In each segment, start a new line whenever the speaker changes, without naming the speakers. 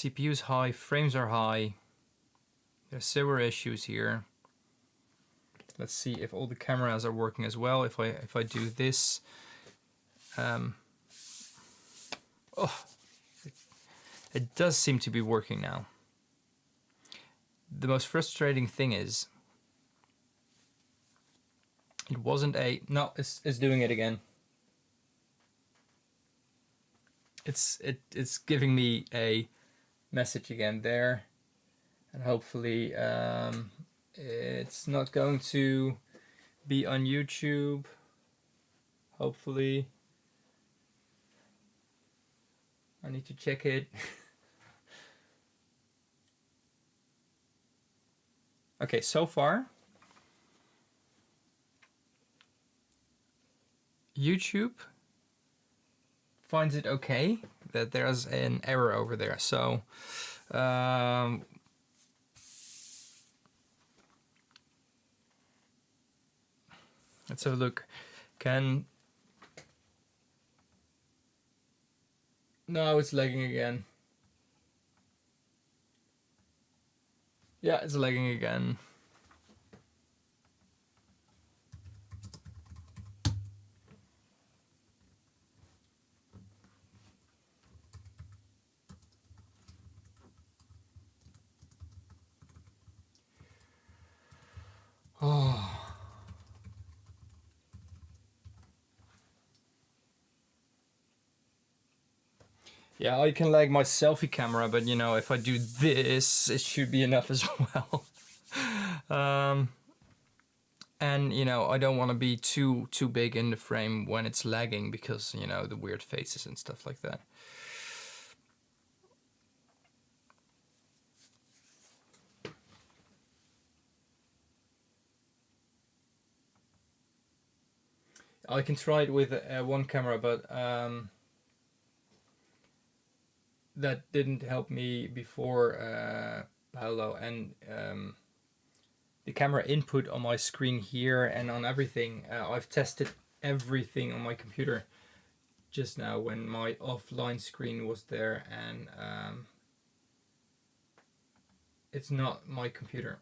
CPU's high, frames are high. There's several issues here. Let's see if all the cameras are working as well. If I do this, it does seem to be working now. The most frustrating thing is it wasn't a no. It's doing it again. It's giving me a message again there, and hopefully it's not going to be on YouTube. Hopefully, I need to check it. Okay, so far YouTube finds it okay that there's an error over there. So let's have a look. No, it's lagging again. Yeah, it's lagging again. Oh. Yeah, I can lag my selfie camera, but you know, if I do this, it should be enough as well. And you know, I don't want to be too big in the frame when it's lagging because, you know, the weird faces and stuff like that. I can try it with one camera, but that didn't help me before, Paolo, and the camera input on my screen here and on everything. I've tested everything on my computer just now when my offline screen was there, and it's not my computer.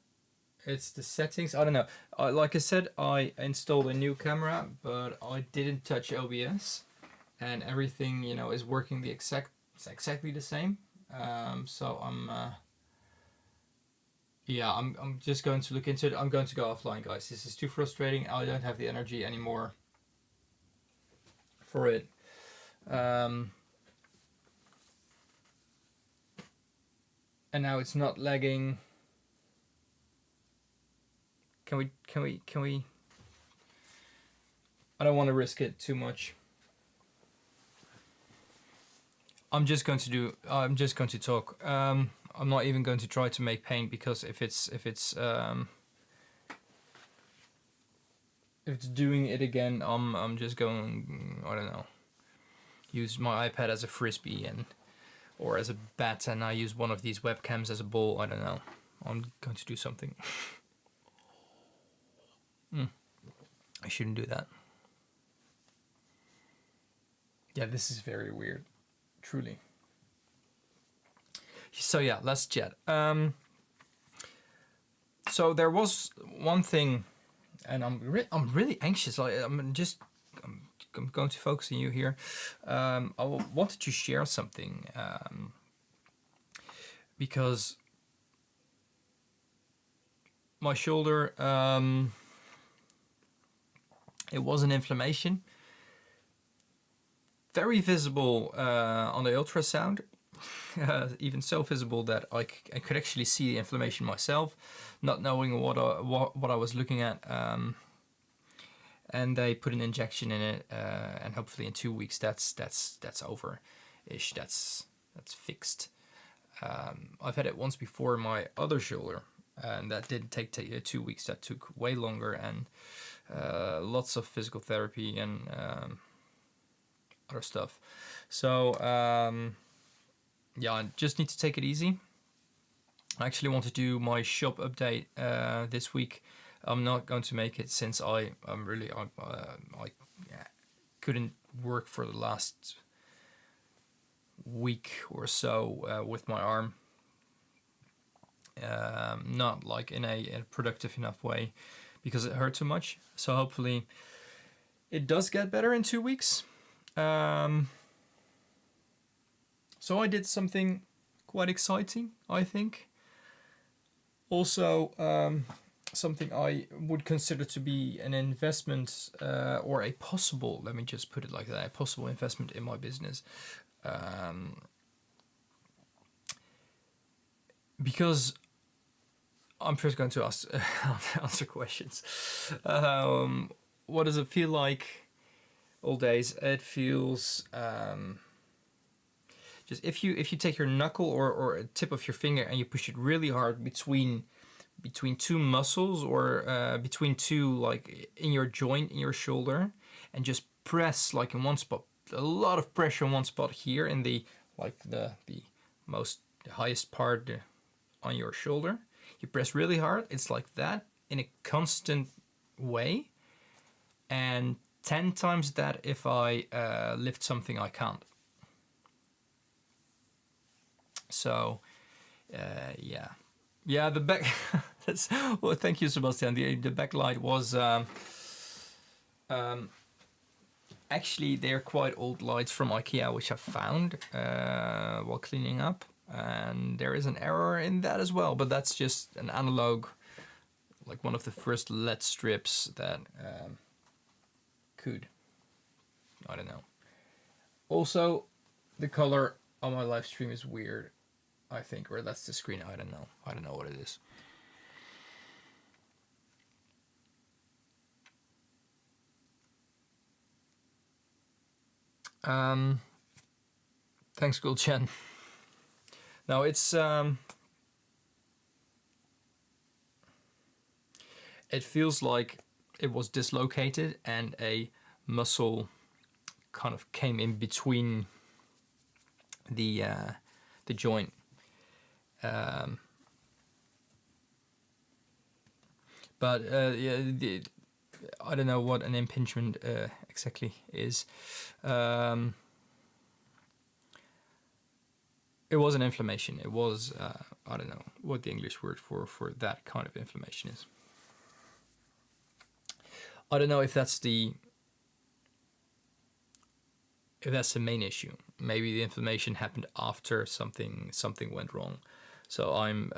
It's the settings. I don't know. Like I said, I installed a new camera, but I didn't touch OBS, and everything, you know, is working exactly the same. So I'm just going to look into it. I'm going to go offline, guys. This is too frustrating. I don't have the energy anymore for it. And now it's not lagging. Can we? I don't want to risk it too much. I'm just going to talk. I'm not even going to try to make paint, because if it's doing it again, I'm just going, I don't know, use my iPad as a frisbee or as a bat, and I use one of these webcams as a ball. I don't know. I'm going to do something. I shouldn't do that. Yeah, this is very weird, truly. So yeah, let's chat. So there was one thing, and I'm really anxious. I'm going to focus on you here. I wanted to share something, because my shoulder, it was an inflammation, very visible on the ultrasound. Even so visible that I could actually see the inflammation myself, not knowing what I was looking at. And they put an injection in it, and hopefully in 2 weeks that's over-ish. That's fixed. I've had it once before in my other shoulder, and that didn't take 2 weeks. That took way longer, and lots of physical therapy and other stuff. So yeah, I just need to take it easy. I actually want to do my shop update this week. I'm not going to make it since I couldn't work for the last week or so with my arm. Not like in a productive enough way because it hurt too much. So hopefully it does get better in 2 weeks. So I did something quite exciting, I think. Also, something I would consider to be an investment or a possible, let me just put it like that, a possible investment in my business. Because I'm first going to answer questions. What does it feel like? All days, it feels just if you take your knuckle or a tip of your finger and you push it really hard between two muscles or between two, like in your joint in your shoulder, and just press like in one spot, a lot of pressure in one spot here in the most highest part on your shoulder. You press really hard. It's like that in a constant way, and 10 times that if I lift something I can't. So, yeah. The back. Well, thank you, Sebastian. The backlight was actually they're quite old lights from IKEA, which I found while cleaning up, and there is an error in that as well. But that's just an analog, like one of the first LED strips that I don't know. Also, the color on my live stream is weird, I think, or that's the screen. I don't know what it is. Thanks, Gulchen. Now it's it feels like it was dislocated and a muscle kind of came in between the joint. But yeah, I don't know what an impingement exactly is. It was an inflammation. It was I don't know what the English word for that kind of inflammation is. I don't know if that's the main issue. Maybe the inflammation happened after something went wrong. So I'm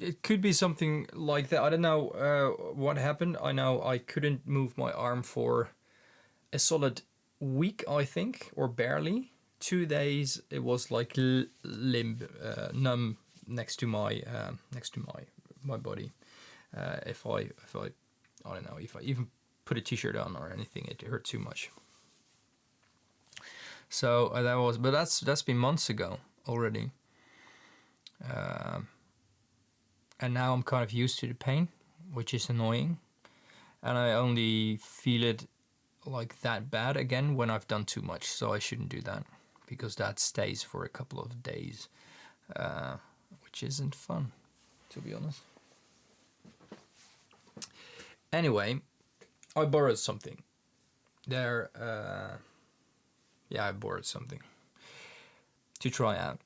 it could be something like that. I don't know what happened. I know I couldn't move my arm for a solid week, I think, or barely. 2 days it was like limb numb next to my body. If I don't know, if I even put a t-shirt on or anything, it hurt too much. So that's been months ago already. And now I'm kind of used to the pain, which is annoying. And I only feel it like that bad again when I've done too much. So I shouldn't do that because that stays for a couple of days, which isn't fun, to be honest. Anyway, I borrowed something. I borrowed something to try out.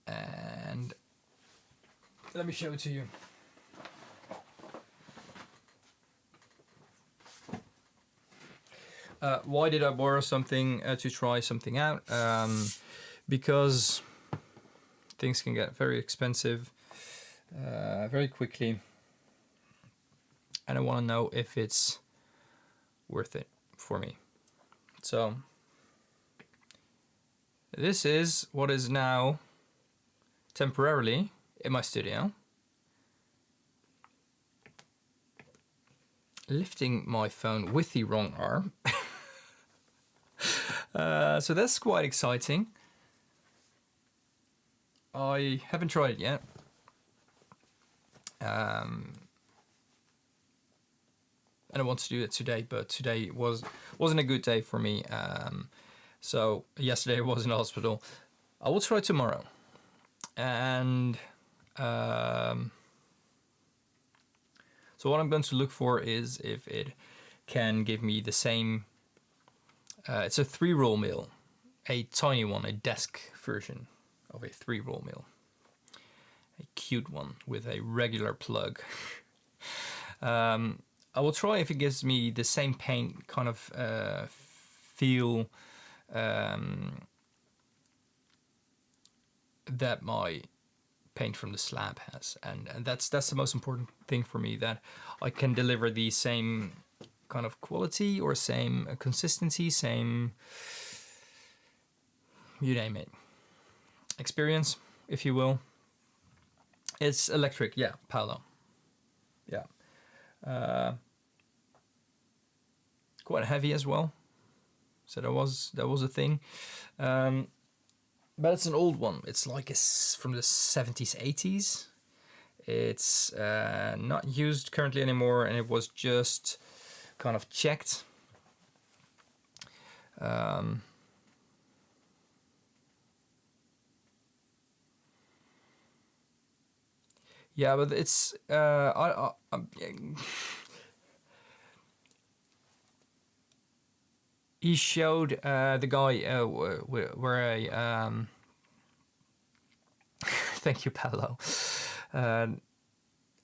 And let me show it to you. Why did I borrow something to try something out? Because things can get very expensive very quickly, and I want to know if it's worth it for me. So this is what is now temporarily in my studio, lifting my phone with the wrong arm. So that's quite exciting. I haven't tried it yet. and I want to do it today, but today wasn't a good day for me. So yesterday I was in the hospital. I will try tomorrow, and so what I'm going to look for is if it can give me the same. It's a 3-roll mill, a tiny one, a desk version of a 3-roll mill, a cute one with a regular plug. I will try if it gives me the same paint kind of feel that my paint from the slab has, and that's the most important thing for me, that I can deliver the same kind of quality or same consistency, same, you name it, experience, if you will. It's electric, yeah, Paolo. Yeah. Quite heavy as well, so that was a thing. But it's an old one. It's like it's from the 70s, 80s. It's not used currently anymore, and it was just kind of checked. Yeah, but it's he showed the guy where I thank you, Paolo.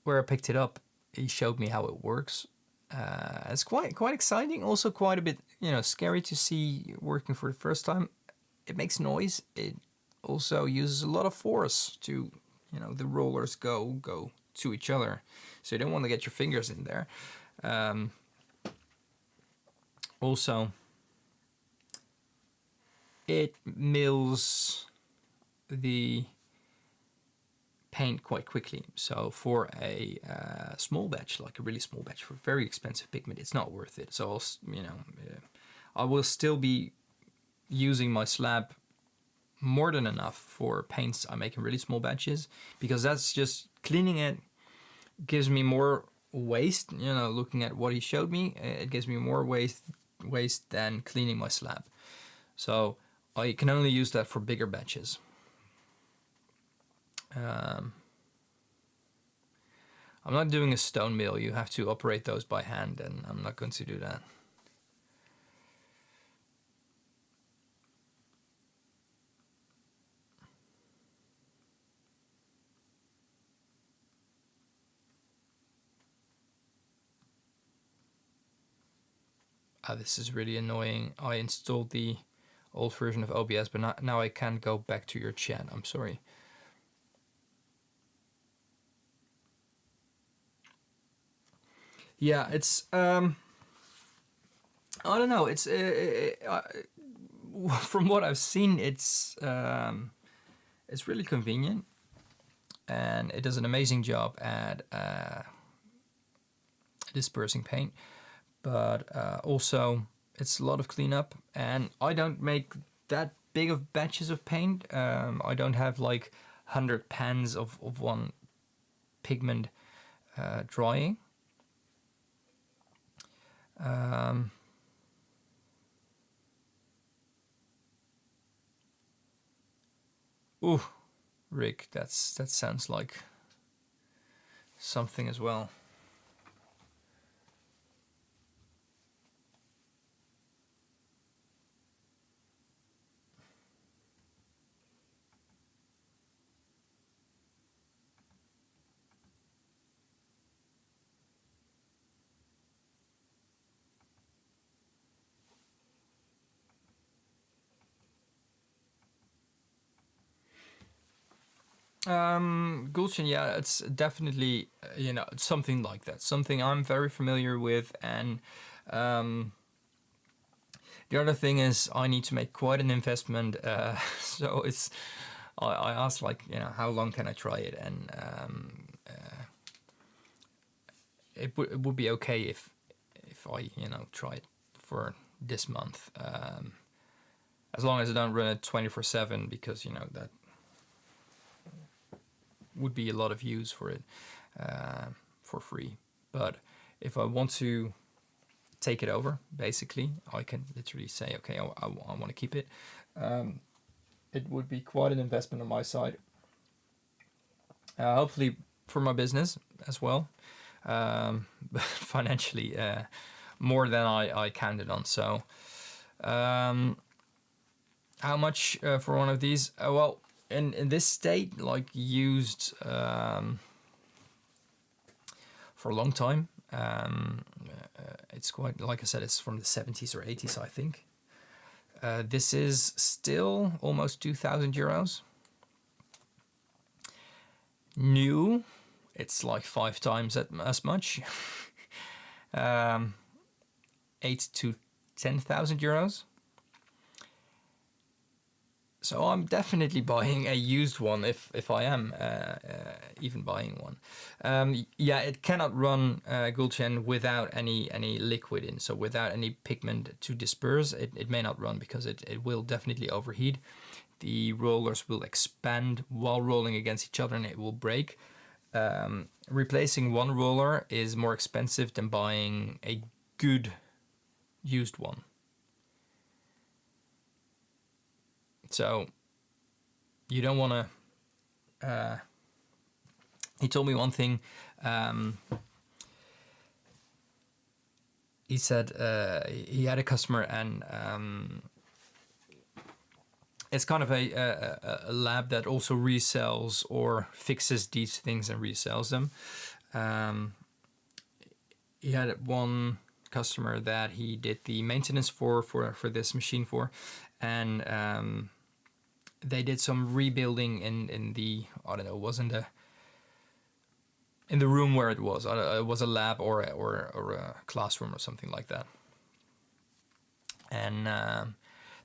Where I picked it up, he showed me how it works. It's quite exciting, also quite a bit, scary to see working for the first time. It makes noise. It also uses a lot of force to, the rollers go to each other, so you don't want to get your fingers in there. Also, it mills the paint quite quickly. So for a small batch, like a really small batch for very expensive pigment, it's not worth it. So I will still be using my slab more than enough for paints I make in really small batches, because that's just cleaning it gives me more waste. Looking at what he showed me, it gives me more waste than cleaning my slab. So I can only use that for bigger batches. I'm not doing a stone mill. You have to operate those by hand, and I'm not going to do that. This is really annoying. I installed the old version of OBS, but now I can't go back to your chat. I'm sorry. Yeah, it's I don't know. It's from what I've seen, it's really convenient, and it does an amazing job at dispersing paint. But also, it's a lot of cleanup, and I don't make that big of batches of paint. I don't have like 100 pans of one pigment drying. Ooh, Rick, that sounds like something as well. Gulchen, yeah, it's definitely something like that, something I'm very familiar with, and the other thing is I need to make quite an investment, so it's I asked, like, how long can I try it, and it would be okay if I try it for this month, as long as I don't run it 24/7, because that would be a lot of use for it for free. But if I want to take it over. Basically, I can literally say, okay, I want to keep it. It would be quite an investment on my side. Hopefully for my business as well, but financially more than I counted on. So how much for one of these? Well, in this state, like used for a long time. It's quite, like I said, it's from the 70s or 80s, I think. This is still almost 2,000 euros. New, it's like 5 times as much. 8 to 10,000 euros. So I'm definitely buying a used one if I am even buying one. Yeah, it cannot run Gulchen without any liquid in, so without any pigment to disperse, it may not run because it will definitely overheat. The rollers will expand while rolling against each other and it will break. Replacing one roller is more expensive than buying a good used one. So you don't want to. He told me one thing. He said he had a customer and it's kind of a lab that also resells or fixes these things and resells them. He had one customer that he did the maintenance for this machine for, and they did some rebuilding in the, I don't know, it wasn't in the room where it was. It was a lab or a classroom or something like that. And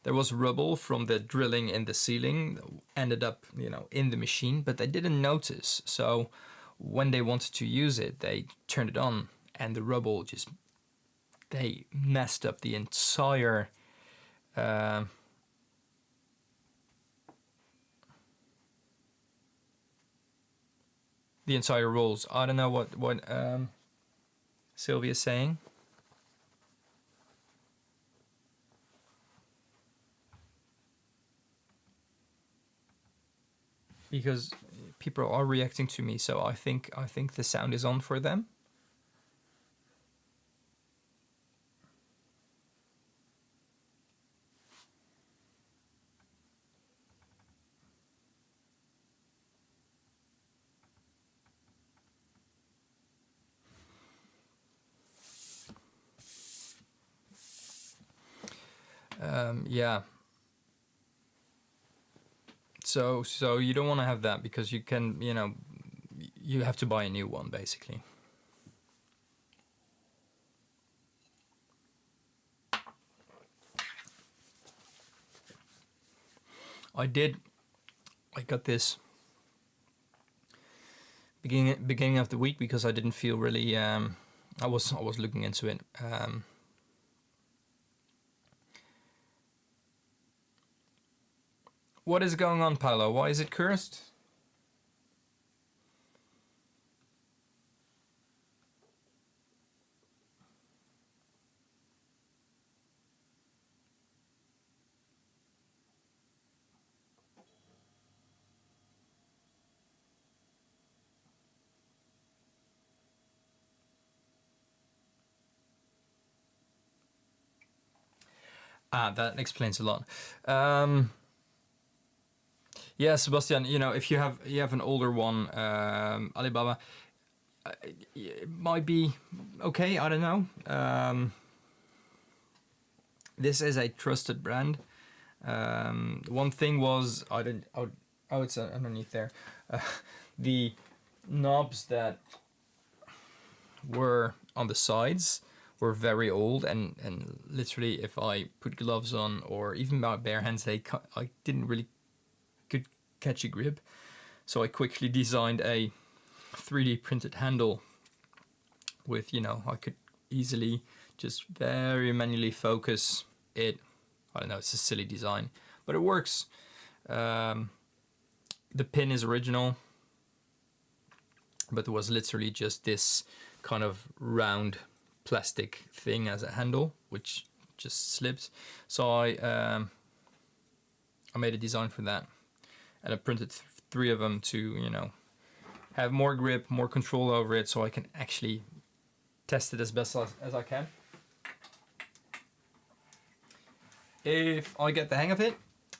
there was rubble from the drilling in the ceiling, ended up, in the machine, but they didn't notice. So when they wanted to use it, they turned it on, and the rubble they messed up the entire. The entire rolls. I don't know what Sylvia's saying. Because people are reacting to me, so I think the sound is on for them. Yeah. So you don't want to have that because you can, you have to buy a new one basically. I got this beginning of the week because I didn't feel really. I was looking into it. What is going on, Paolo? Why is it cursed? That explains a lot. Yeah, Sebastian, if you have an older one, Alibaba, it might be okay. I don't know. This is a trusted brand. One thing was it's underneath there. The knobs that were on the sides were very old, and literally if I put gloves on or even my bare hands, I didn't really could catch a grip. So I quickly designed a 3D printed handle with, I could easily just very manually focus it. I don't know, it's a silly design, but it works. The pin is original, but there was literally just this kind of round plastic thing as a handle, which just slips. So I made a design for that, and I printed 3 of them to, you know, have more grip, more control over it, so I can actually test it as best as I can. If I get the hang of it,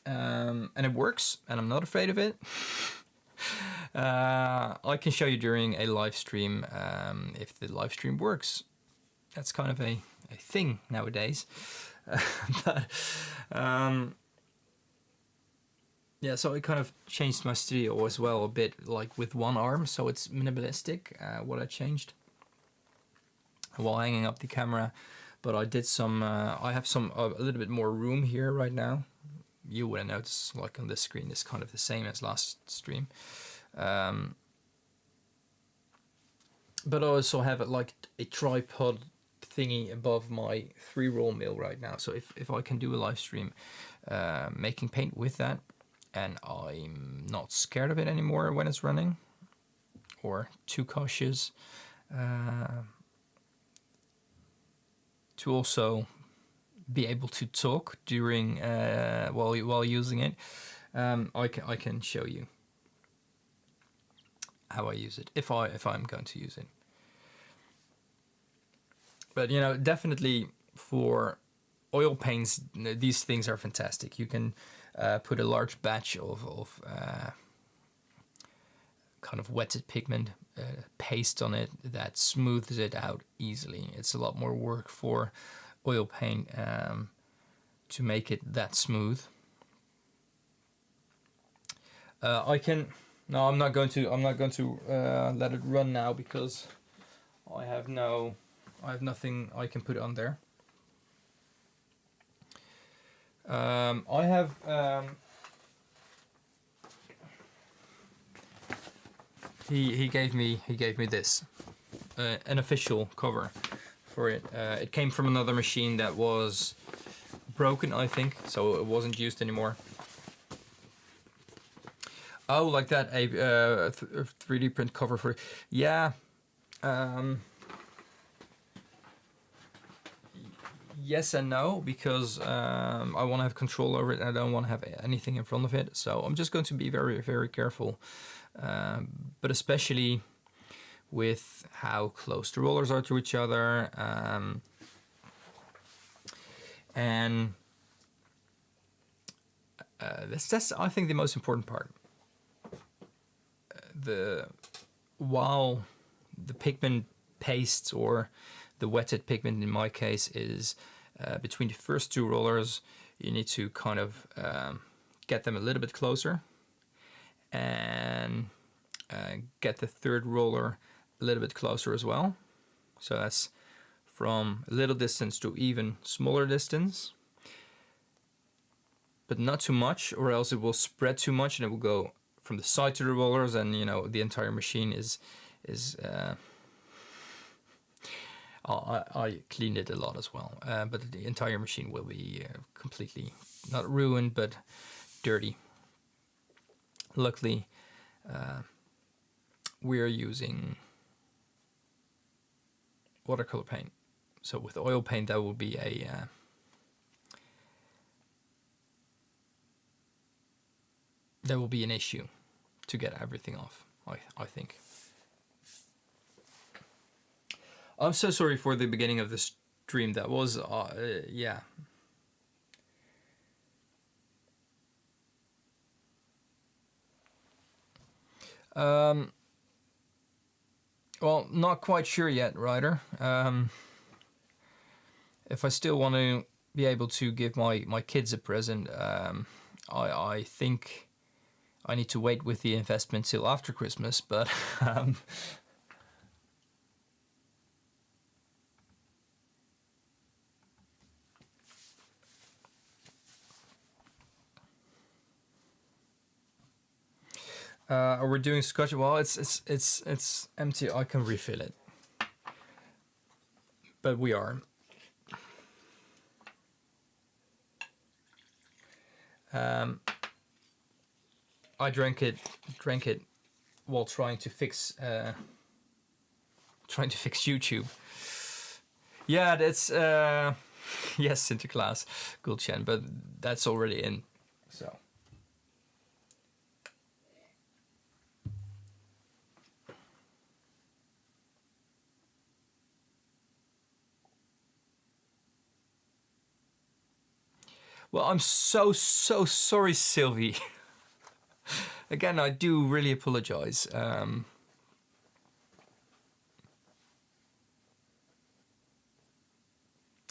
and it works, and I'm not afraid of it, I can show you during a live stream if the live stream works. That's kind of a thing nowadays. But yeah, so I kind of changed my studio as well a bit, like with one arm, so it's minimalistic, what I changed while hanging up the camera. But I did some, I have a little bit more room here right now. You wouldn't notice, like on this screen, it's kind of the same as last stream. But I also have like a tripod thingy above my 3-roll mill right now. So if I can do a live stream making paint with that, and I'm not scared of it anymore when it's running, or too cautious, to also be able to talk during while using it, I can show you how I use it if I'm going to use it. But you know, definitely for oil paints, these things are fantastic. You can put a large batch of kind of wetted pigment paste on it that smooths it out easily. It's a lot more work for oil paint to make it that smooth. I'm not going to let it run now because I have nothing I can put on there. I have he gave me this an official cover for it. It came from another machine that was broken, I think, so it wasn't used anymore. Oh, like that, a 3D print cover for, yeah. Yes and no, because I want to have control over it and I don't want to have anything in front of it. So I'm just going to be very, very careful. But especially with how close the rollers are to each other. And that's I think the most important part. While the pigment pastes, or the wetted pigment in my case, is between the first 2 rollers, you need to kind of get them a little bit closer, and get the 3rd roller a little bit closer as well. So that's from a little distance to even smaller distance, but not too much, or else it will spread too much and it will go from the side to the rollers, and you know, the entire machine is I cleaned it a lot as well, but the entire machine will be completely, not ruined, but dirty. Luckily, we're using watercolor paint. So with oil paint, that will be an issue to get everything off, I think. I'm so sorry for the beginning of the stream. That was, yeah. Well, not quite sure yet, Ryder. If I still want to be able to give my kids a present, I think I need to wait with the investment till after Christmas, but we're doing scotch. Well, it's empty. I can refill it, but we are. I drank it while trying to fix YouTube. Yeah, that's yes, Sinterklaas, Gulchen, but that's already in. So. Well, I'm so sorry, Sylvie. Again, I do really apologize.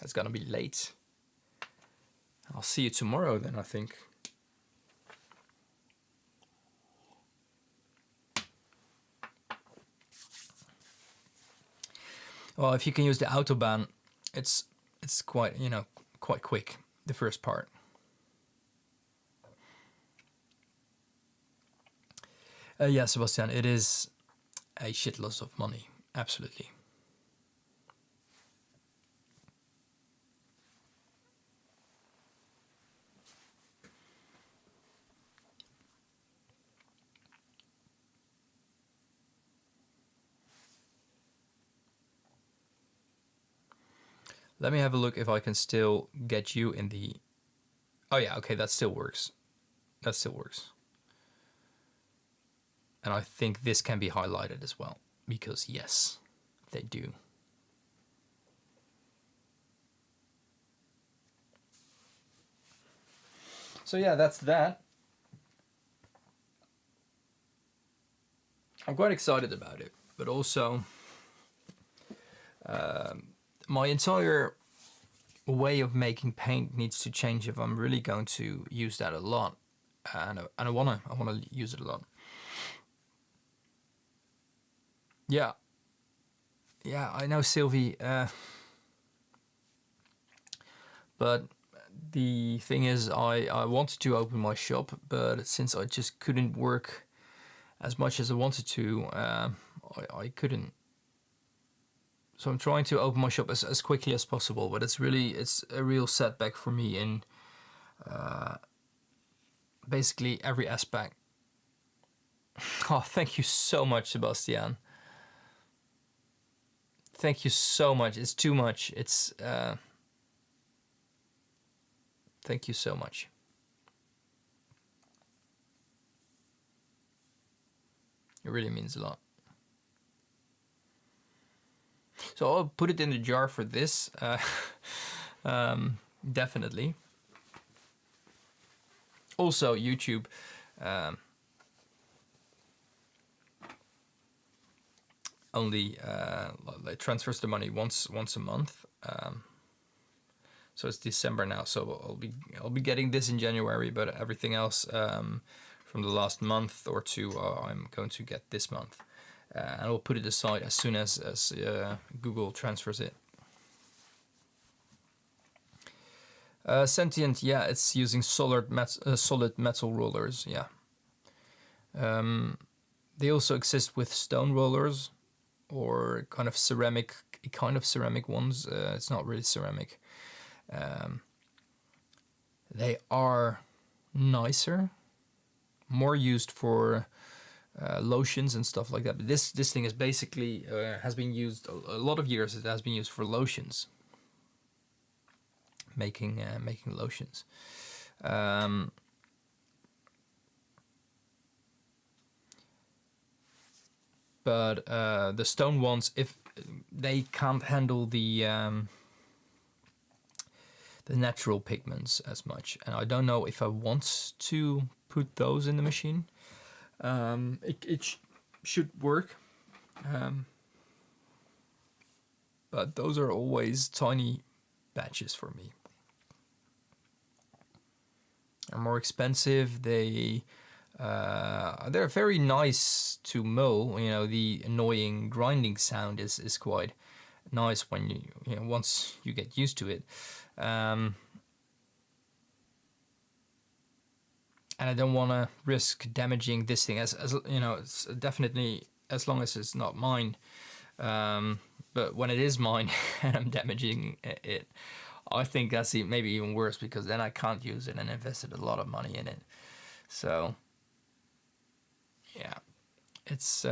It's gonna be late. I'll see you tomorrow then, I think. Well, if you can use the autobahn, it's quite, you know, quite quick, the first part. Yeah, Sebastian, it is a shitload of money, absolutely. Let me have a look if I can still get you in the... Oh yeah, okay, that still works. That still works. And I think this can be highlighted as well, because yes, they do. So yeah, that's that. I'm quite excited about it, but also my entire way of making paint needs to change if I'm really going to use that a lot, and I wanna use it a lot. Yeah, yeah, I know, Sylvie, but the thing is, I wanted to open my shop, but since I just couldn't work as much as I wanted to, I couldn't. So I'm trying to open my shop as quickly as possible, but it's a real setback for me in basically every aspect. Oh, thank you so much, Sebastian. Thank you so much. It's too much. It's thank you so much. It really means a lot. So I'll put it in the jar for this, definitely. Also, YouTube only transfers the money once a month. So it's December now, so I'll be getting this in January, but everything else from the last month or two I'm going to get this month, and I'll put it aside as soon as Google transfers it. Sentient, yeah, it's using solid metal rollers, yeah. They also exist with stone rollers or kind of ceramic ones. It's not really ceramic. They are nicer, more used for lotions and stuff like that. But this thing is basically has been used a lot of years. It has been used for lotions, making lotions. But the stone ones, if they can't handle the natural pigments as much, and I don't know if I want to put those in the machine. It should work, but those are always tiny batches for me. They're more expensive. They're very nice to mow. You know, the annoying grinding sound is quite nice when you know once you get used to it. And I don't want to risk damaging this thing as you know, it's definitely, as long as it's not mine. But when it is mine and I'm damaging it, I think that's maybe even worse, because then I can't use it and invested a lot of money in it. So yeah, it's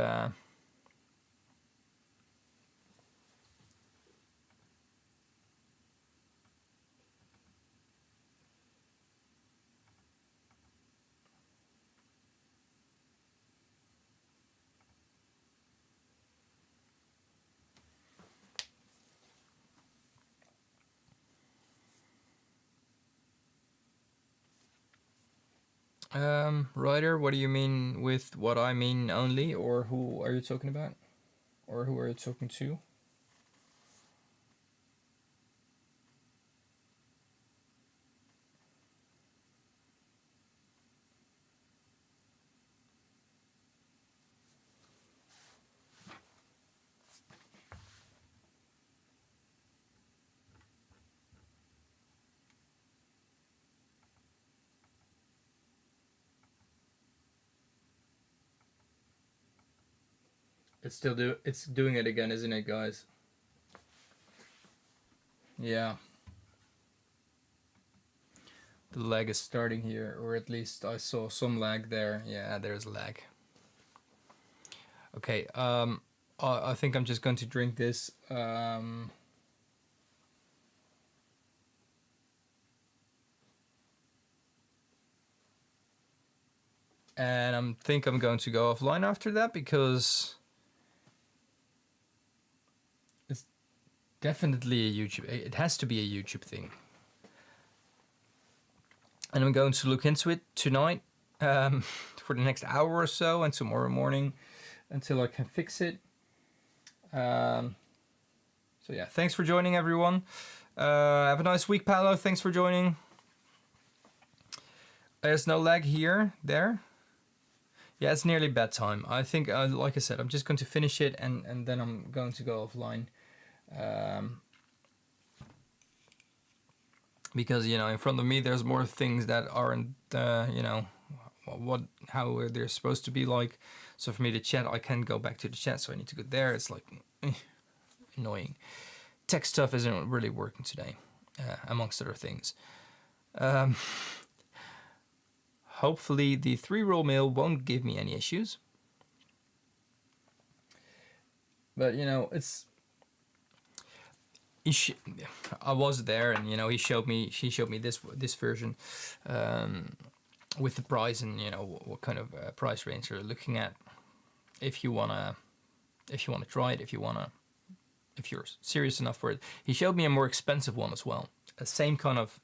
Ryder, what do you mean with what I mean only, or who are you talking about? Or who are you talking to? It's doing it again, isn't it, guys? Yeah. The lag is starting here, or at least I saw some lag there. Yeah, there's lag. Okay, I think I'm just going to drink this. And I think I'm going to go offline after that because it's definitely a YouTube. It has to be a YouTube thing. And I'm going to look into it tonight for the next hour or so and tomorrow morning until I can fix it. So yeah, thanks for joining, everyone. Have a nice week, Paolo. Thanks for joining. There's no lag here, there. Yeah, it's nearly bedtime. I think, like I said, I'm just going to finish it and then I'm going to go offline. Because, you know, in front of me there's more things that aren't, you know, how they're supposed to be like. So for me to chat, I can't go back to the chat, so I need to go there. It's like annoying. Tech stuff isn't really working today, amongst other things. Hopefully the 3-roll mill won't give me any issues. But, you know, I was there, and you know, she showed me this version with the price, and you know what kind of price range you're looking at if you wanna try it, if you're serious enough for it. He showed me a more expensive one as well, the same kind of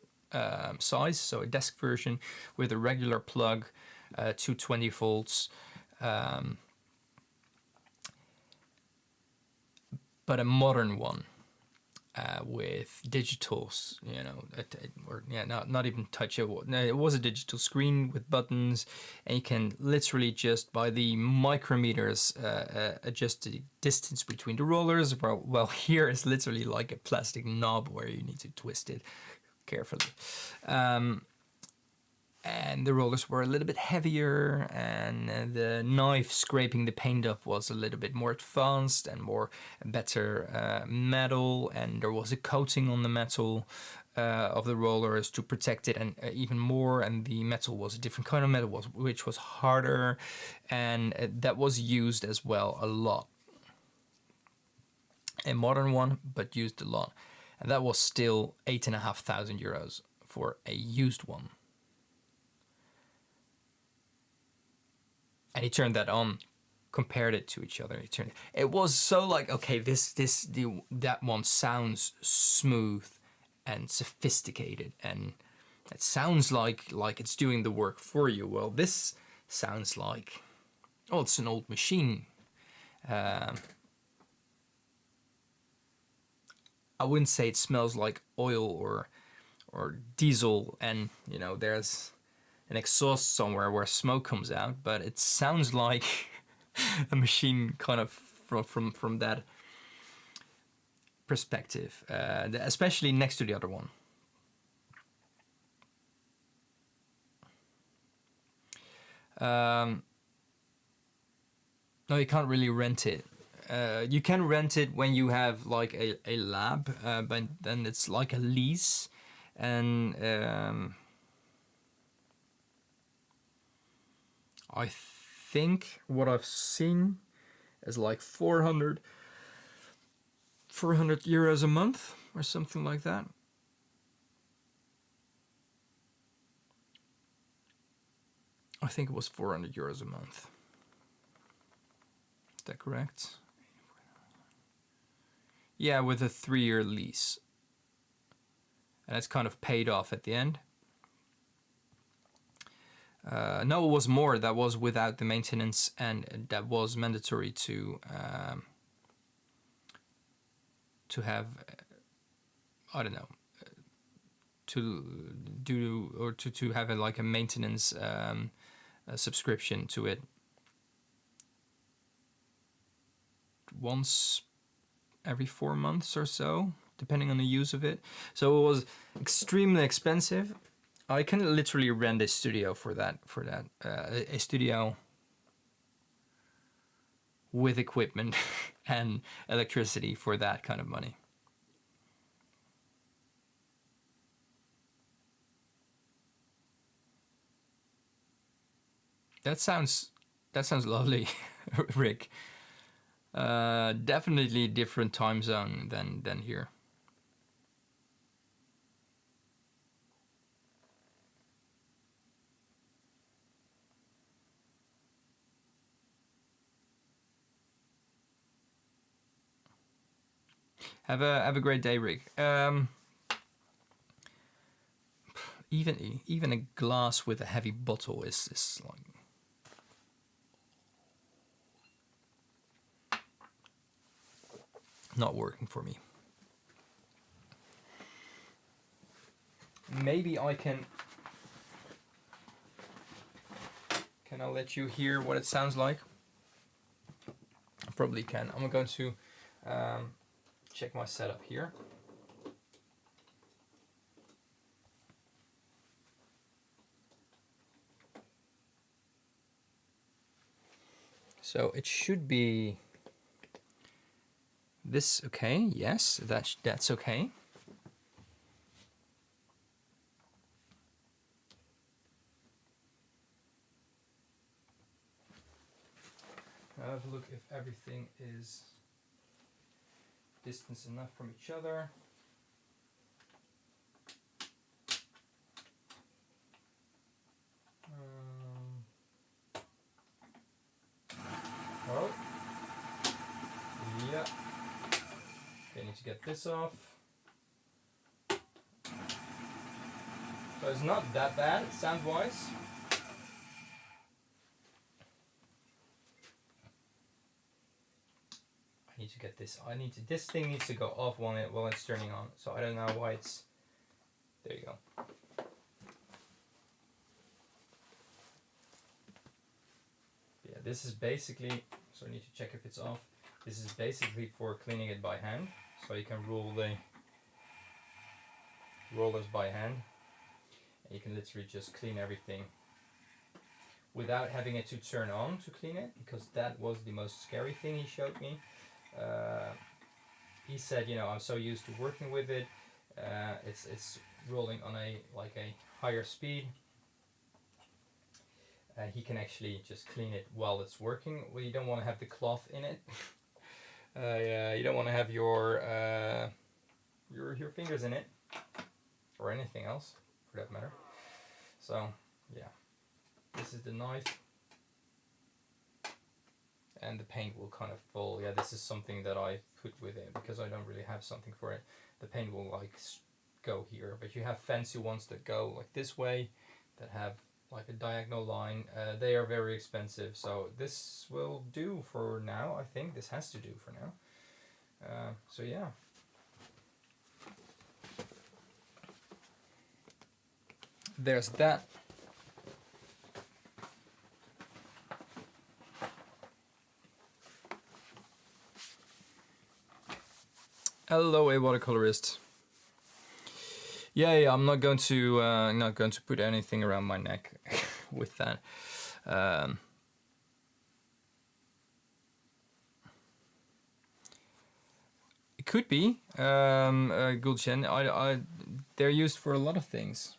size, so a desk version with a regular plug, 220 volts, but a modern one. With digitals, you know, or yeah, not even touch. It was a digital screen with buttons, and you can literally just by the micrometers adjust the distance between the rollers. Well, here is literally like a plastic knob where you need to twist it carefully. And the rollers were a little bit heavier, and the knife scraping the paint up was a little bit more advanced and better metal, and there was a coating on the metal of the rollers to protect it, and even more, and the metal was a different kind of metal, which was harder, and that was used as well a lot. A modern one, but used a lot, and that was still €8,500 for a used one. And he turned that on, compared it to each other. It was so like, okay, that one sounds smooth and sophisticated, and it sounds like it's doing the work for you. Well, this sounds like, oh, it's an old machine. I wouldn't say it smells like oil or diesel, and you know, there's an exhaust somewhere where smoke comes out, but it sounds like a machine kind of from that perspective, especially next to the other one. No, you can't really rent it. You can rent it when you have like a lab, but then it's like a lease, and I think what I've seen is like 400 euros a month or something like that. I think it was 400 euros a month. Is that correct? Yeah, with a 3-year lease. And it's kind of paid off at the end. No, it was more. That was without the maintenance, and that was mandatory to have, I don't know, to do, or to have like a maintenance a subscription to it once every 4 months or so, depending on the use of it. So it was extremely expensive. I can literally rent a studio for that. A studio with equipment and electricity for that kind of money. That sounds lovely, Rick. Definitely different time zone than here. Have a great day, Rick. Even a glass with a heavy bottle is like not working for me. Maybe I can I let you hear what it sounds like? I probably can. I'm going to check my setup here. So it should be this okay? Yes, that's okay. I'll have a look if everything is distance enough from each other. Oh, yeah. Okay, I need to get this off. So it's not that bad sound-wise. I need to get this. This thing needs to go off while it's turning on. So I don't know why it's. There you go. Yeah, this is basically. So I need to check if it's off. This is basically for cleaning it by hand. So you can roll this by hand. And you can literally just clean everything without having it to turn on to clean it, because that was the most scary thing he showed me. He said, I'm so used to working with it. It's rolling on a higher speed. He can actually just clean it while it's working. Well, you don't want to have the cloth in it. You don't want to have your fingers in it, or anything else for that matter. So yeah, this is the knife, and the paint will kind of fall. Yeah, this is something that I put with it because I don't really have something for it. The paint will go here, but you have fancy ones that go like this way, that have like a diagonal line. They are very expensive, so this will do for now. I think this has to do for now. So yeah. There's that. Hello, a watercolorist. Yeah, I'm not going to put anything around my neck with that. It could be Gulchen. They're used for a lot of things.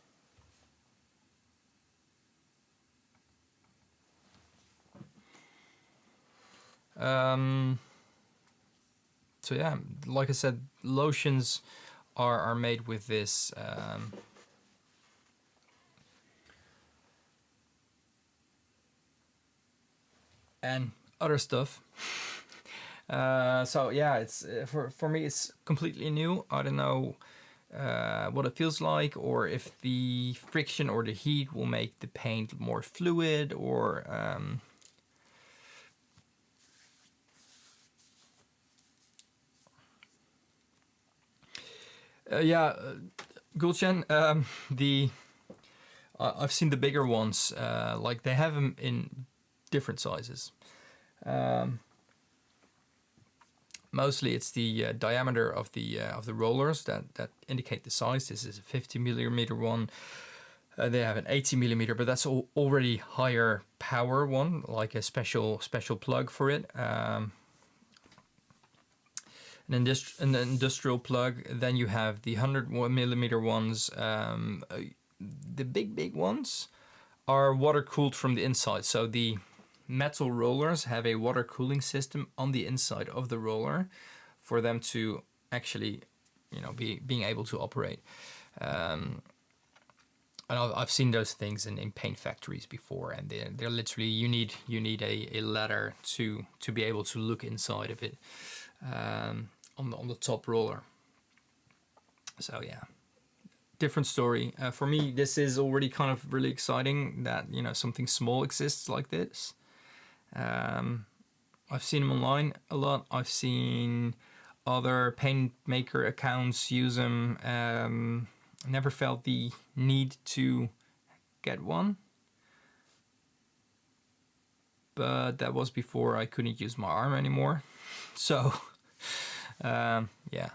So yeah, like I said, lotions are made with this. And other stuff. So yeah, it's for me it's completely new. I don't know what it feels like, or if the friction or the heat will make the paint more fluid, or yeah, Gulchen, I've seen the bigger ones, like they have them in different sizes. Mostly it's the diameter of the rollers that indicate the size. This is a 50 millimeter one. They have an 80 millimeter, but that's already higher power one, like a special plug for it. An industrial plug. Then you have the 100 millimeter ones. The big ones are water cooled from the inside. So the metal rollers have a water cooling system on the inside of the roller for them to actually, being able to operate. And I've seen those things in paint factories before, and they're literally, you need a ladder to be able to look inside of it, on the top roller. So yeah, different story. For me, this is already kind of really exciting that something small exists like this. I've seen them online a lot. I've seen other paint maker accounts use them. Never felt the need to get one, but that was before I couldn't use my arm anymore. So yeah.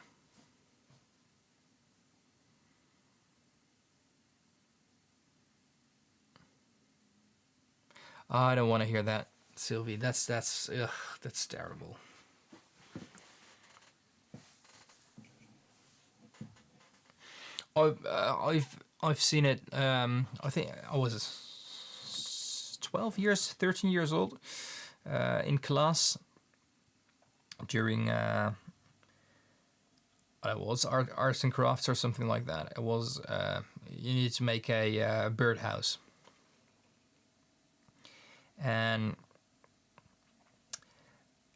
I don't want to hear that, Sylvie. That's terrible. I've seen it. I think I was 13 years old, in class during it was arts and crafts or something like that. It was you need to make a birdhouse, and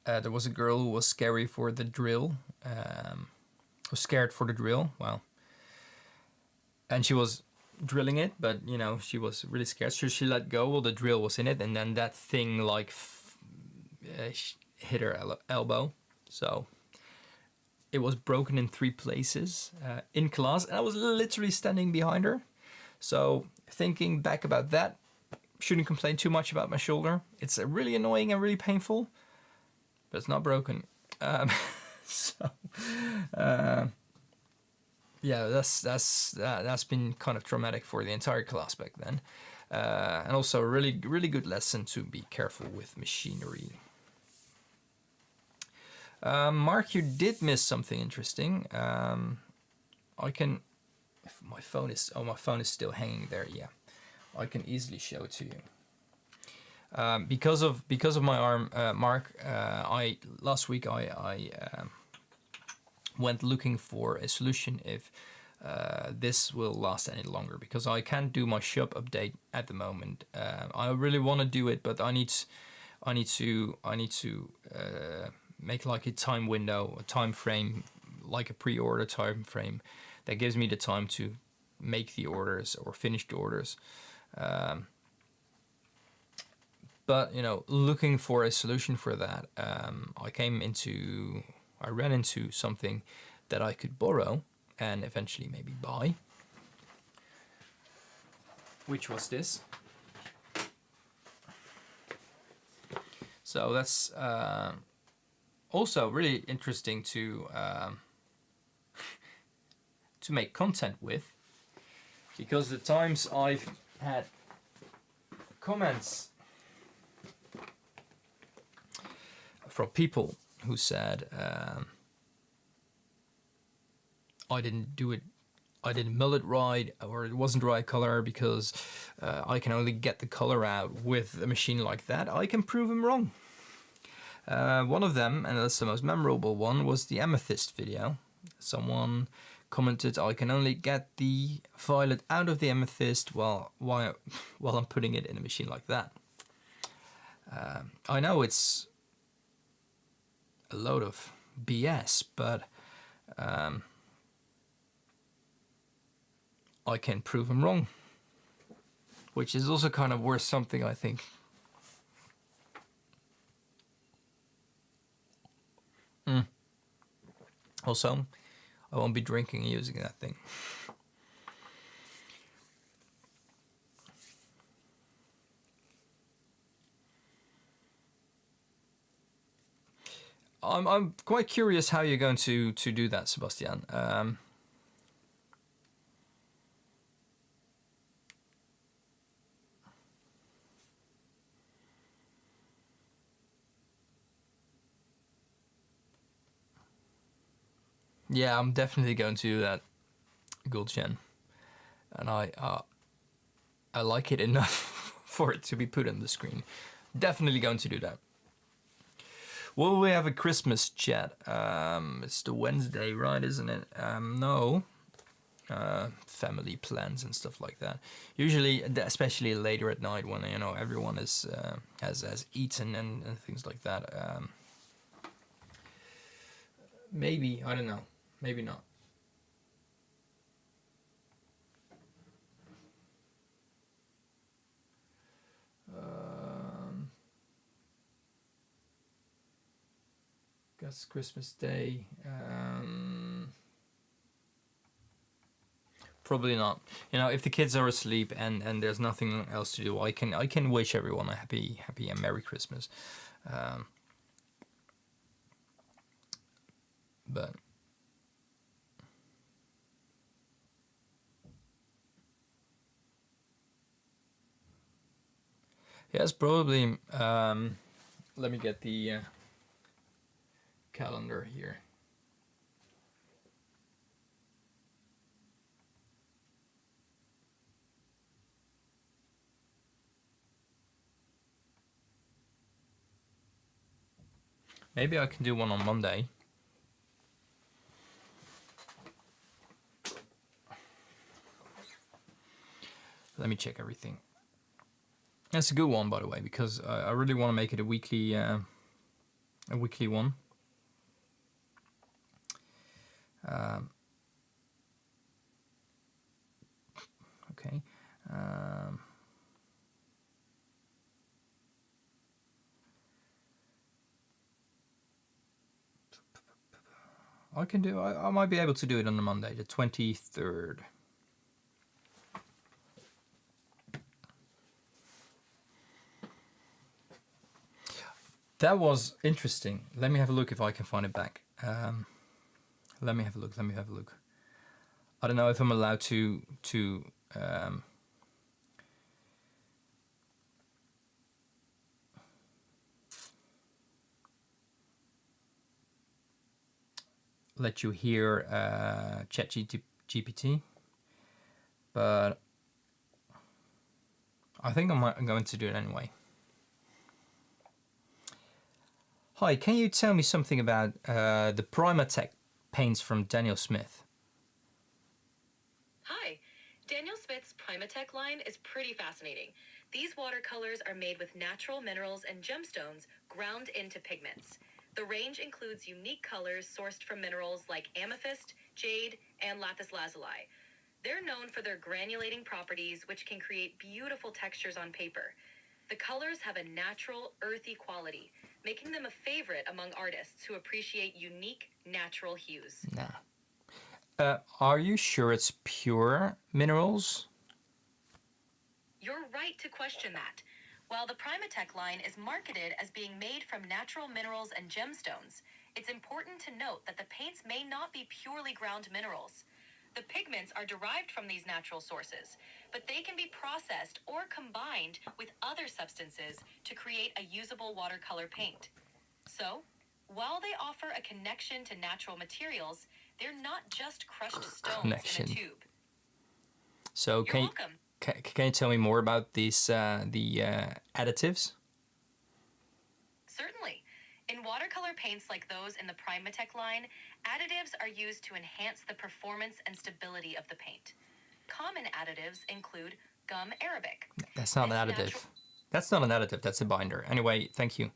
there was a girl who was scary for the drill. Was scared for the drill. Well, and she was drilling it, but she was really scared, so she let go while the drill was in it, and then that thing like hit her elbow, so it was broken in 3 places in class, and I was literally standing behind her. So thinking back about that, shouldn't complain too much about my shoulder. It's really annoying and really painful, but it's not broken. So yeah, that's been kind of traumatic for the entire class back then, and also a really good lesson to be careful with machinery. Mark, you did miss something interesting. I can, if my phone is still hanging there. Yeah, I can easily show it to you. Because of my arm, Mark, last week I went looking for a solution if this will last any longer, because I can't do my shop update at the moment. I really want to do it, but I need to make like a time window, a time frame, like a pre-order time frame that gives me the time to make the orders or finish the orders. But looking for a solution for that, I ran into something that I could borrow and eventually maybe buy, which was this. So that's also really interesting to make content with, because the times I've had comments from people who said I didn't do it, I didn't mill it right, or it wasn't the right color, because I can only get the color out with a machine like that. I can prove them wrong. One of them, and that's the most memorable one, was the amethyst video. Someone commented, I can only get the violet out of the amethyst while I'm putting it in a machine like that. I know it's a load of BS, but I can prove him wrong, which is also kind of worth something, I think. Also, I won't be drinking and using that thing. I'm quite curious how you're going to do that, Sebastian. Yeah, I'm definitely going to do that, Gulchen, and I like it enough for it to be put on the screen. Definitely going to do that. Will we have a Christmas chat? It's the Wednesday, right? Isn't it? No. Family plans and stuff like that. Usually, especially later at night when everyone is has eaten and things like that. Maybe, I don't know. Maybe not. Guess Christmas Day. Probably not. If the kids are asleep and there's nothing else to do, I can wish everyone a happy and Merry Christmas. But yes, probably. Let me get the calendar here. Maybe I can do one on Monday. Let me check everything. That's a good one, by the way, because I really want to make it a weekly one. Okay. I might be able to do it on the Monday, the 23rd. That was interesting. Let me have a look if I can find it back. Let me have a look. I don't know if I'm allowed to let you hear ChatGPT, but I think I'm going to do it anyway. Hi, can you tell me something about the Primatech paints from Daniel Smith?
Hi. Daniel Smith's Primatech line is pretty fascinating. These watercolors are made with natural minerals and gemstones ground into pigments. The range includes unique colors sourced from minerals like amethyst, jade, and lapis lazuli. They're known for their granulating properties, which can create beautiful textures on paper. The colors have a natural, earthy quality, making them a favorite among artists who appreciate unique, natural hues.
Nah. Are you sure it's pure minerals?
You're right to question that. While the Primatech line is marketed as being made from natural minerals and gemstones, it's important to note that the paints may not be purely ground minerals. The pigments are derived from these natural sources, but they can be processed or combined with other substances to create a usable watercolor paint. So, while they offer a connection to natural materials, they're not just crushed stones in a tube.
So
You're welcome.
Can you tell me more about these the additives?
Certainly. In watercolor paints like those in the Primatech line, additives are used to enhance the performance and stability of the paint. Common additives include gum arabic.
That's not an additive. That's not an additive, that's a binder. Anyway, thank you.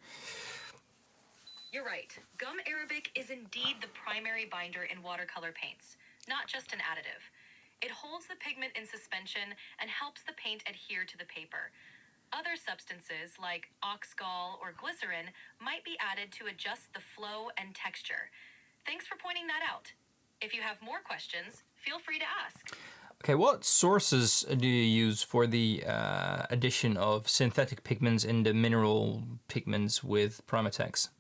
You're right. Gum arabic is indeed the primary binder in watercolor paints, not just an additive. It holds the pigment in suspension and helps the paint adhere to the paper. Other substances like oxgall or glycerin might be added to adjust the flow and texture. Thanks for pointing that out. If you have more questions, feel free to ask.
Okay, what sources do you use for the addition of synthetic pigments in the mineral pigments with Primatex?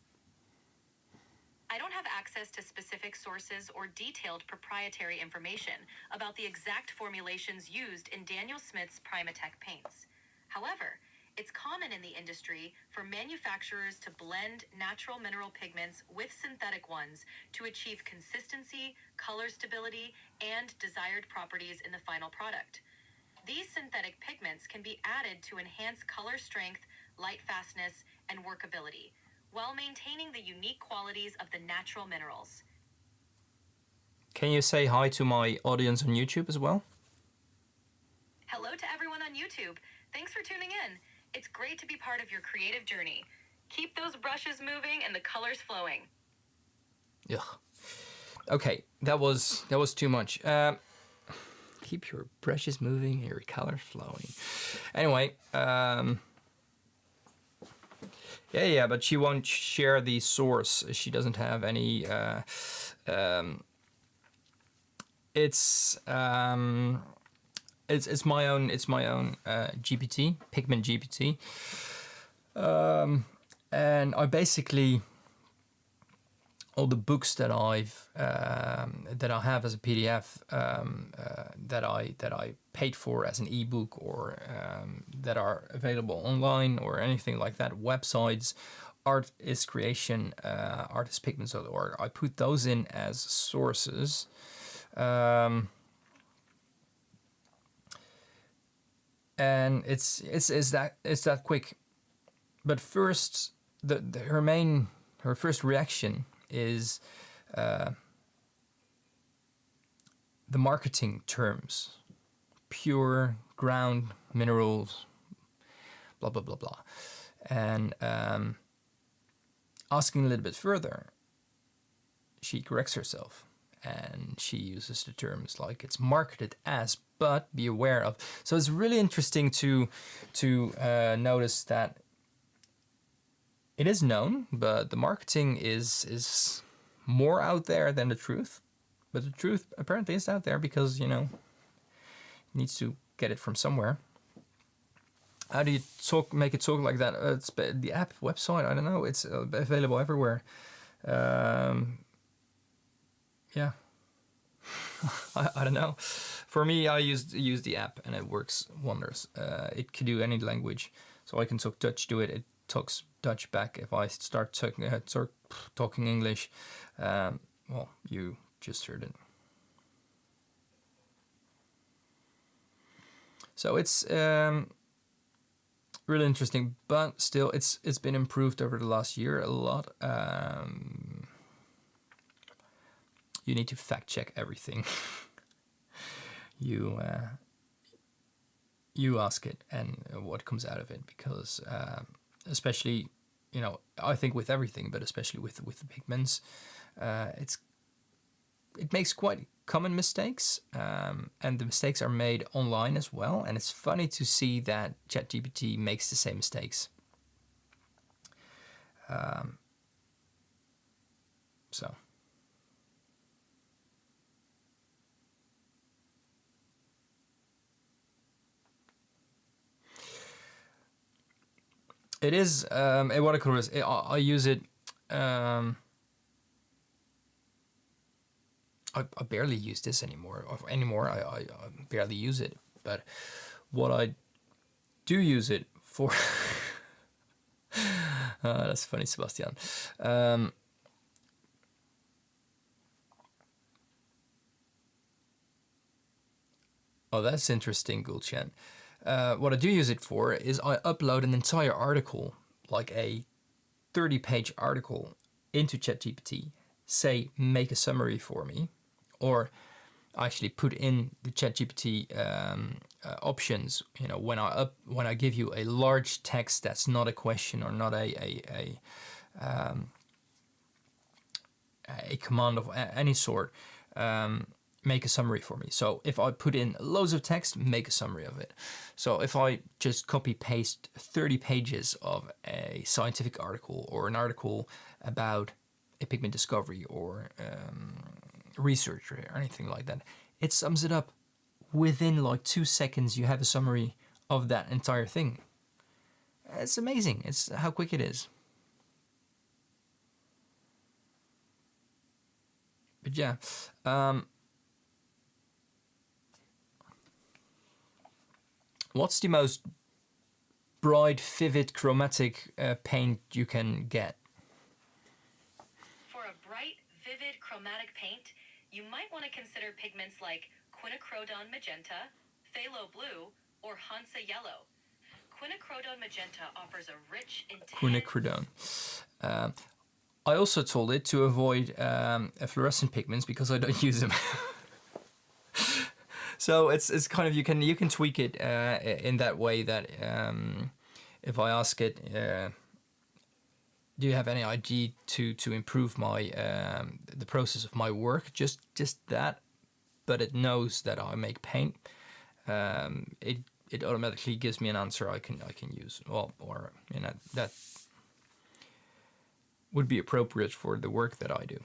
I don't have access to specific sources or detailed proprietary information about the exact formulations used in Daniel Smith's Primatech paints. However, it's common in the industry for manufacturers to blend natural mineral pigments with synthetic ones to achieve consistency, color stability, and desired properties in the final product. These synthetic pigments can be added to enhance color strength, light fastness, and workability, while maintaining the unique qualities of the natural minerals.
Can you say hi to my audience on YouTube as well?
Hello to everyone on YouTube. Thanks for tuning in. It's great to be part of your creative journey. Keep those brushes moving and the colors flowing.
Ugh. Okay, that was too much. Keep your brushes moving and your colors flowing. Anyway, yeah, but she won't share the source. She doesn't have any. It's my own. It's my own GPT, pigment GPT, and I basically all the books that I have as a PDF that I paid for as an ebook or that are available online or anything like that, websites, artist creation, artist pigments, or I put those in as sources. And it's that quick. But first, her first reaction is the marketing terms: pure ground minerals, blah blah blah blah, and asking a little bit further, she corrects herself. And she uses the terms like it's marketed as, but be aware of. So it's really interesting to notice that it is known, but the marketing is more out there than the truth. But the truth apparently is out there because, it needs to get it from somewhere. How do you make it talk like that? It's the app website. I don't know. It's available everywhere. Yeah, I don't know. For me, I use the app and it works wonders. It can do any language, so I can talk Dutch to it. It talks Dutch back. If I start talking English, well, you just heard it. So it's really interesting, but still, it's been improved over the last year a lot. You need to fact check everything. You ask it and what comes out of it, because especially, I think with everything, but especially with the pigments, it makes quite common mistakes, and the mistakes are made online as well. And it's funny to see that ChatGPT makes the same mistakes. So. It is a watercolor. I use it. I barely use this anymore. I barely use it. But what I do use it for. That's funny, Sebastian. Oh, that's interesting, Gulchen. What I do use it for is I upload an entire article, like a 30-page article, into ChatGPT. Say, make a summary for me, or I actually put in the ChatGPT options. When I give you a large text that's not a question or not a command of any sort. make a summary for me. So if I put in loads of text, make a summary of it. So if I just copy paste 30 pages of a scientific article or an article about a pigment discovery or research or anything like that, it sums it up within like 2 seconds. You have a summary of that entire thing. It's amazing. It's how quick it is. But yeah, what's the most bright, vivid, chromatic paint you can get?
For a bright, vivid, chromatic paint, you might want to consider pigments like quinacridone magenta, phthalo blue, or Hansa yellow. Quinacridone magenta offers a rich, intense...
Quinacridone. I also told it to avoid fluorescent pigments because I don't use them. So it's kind of, you can tweak it in that way that if I ask it, do you have any idea to improve my the process of my work? Just that, but it knows that I make paint. It automatically gives me an answer I can use. Well, or you know, that would be appropriate for the work that I do.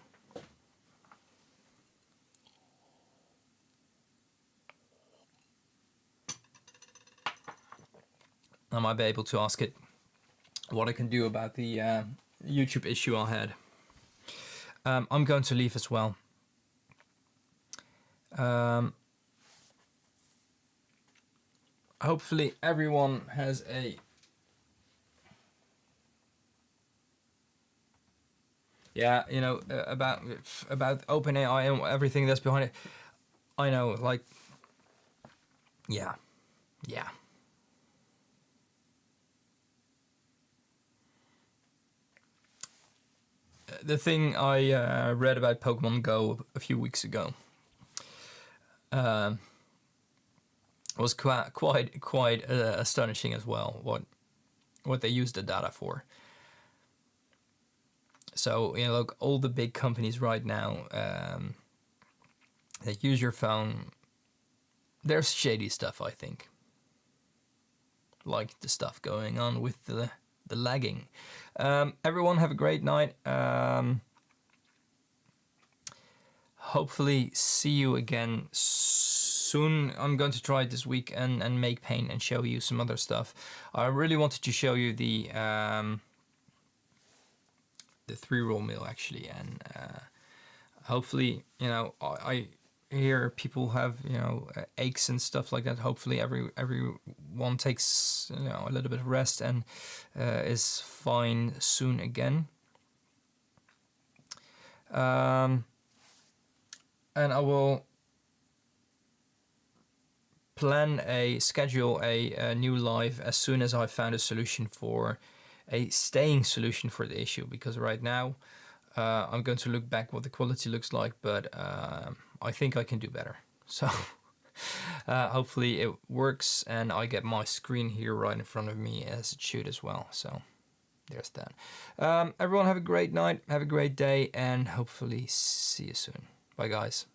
I might be able to ask it what I can do about the YouTube issue I had. I'm going to leave as well. Hopefully everyone has a... Yeah, you know, about OpenAI and everything that's behind it. I know, like, yeah. The thing I read about Pokemon Go a few weeks ago was quite astonishing as well. What they used the data for. So you know, look, all the big companies right now that use your phone, there's shady stuff, I think. Like the stuff going on with the lagging. Everyone have a great night. Hopefully see you again soon. I'm going to try it this week and make paint and show you some other stuff. I really wanted to show you the 3-roll mill actually, and hopefully, you know, I hear people have, you know, aches and stuff like that. Hopefully everyone takes, you know, a little bit of rest and is fine soon again. And I will schedule a new live as soon as I found a solution for a staying solution for the issue, because right now I'm going to look back what the quality looks like, but I think I can do better. So hopefully it works and I get my screen here right in front of me as it should as well. So there's that. Everyone have a great night, have a great day, and hopefully see you soon. Bye guys.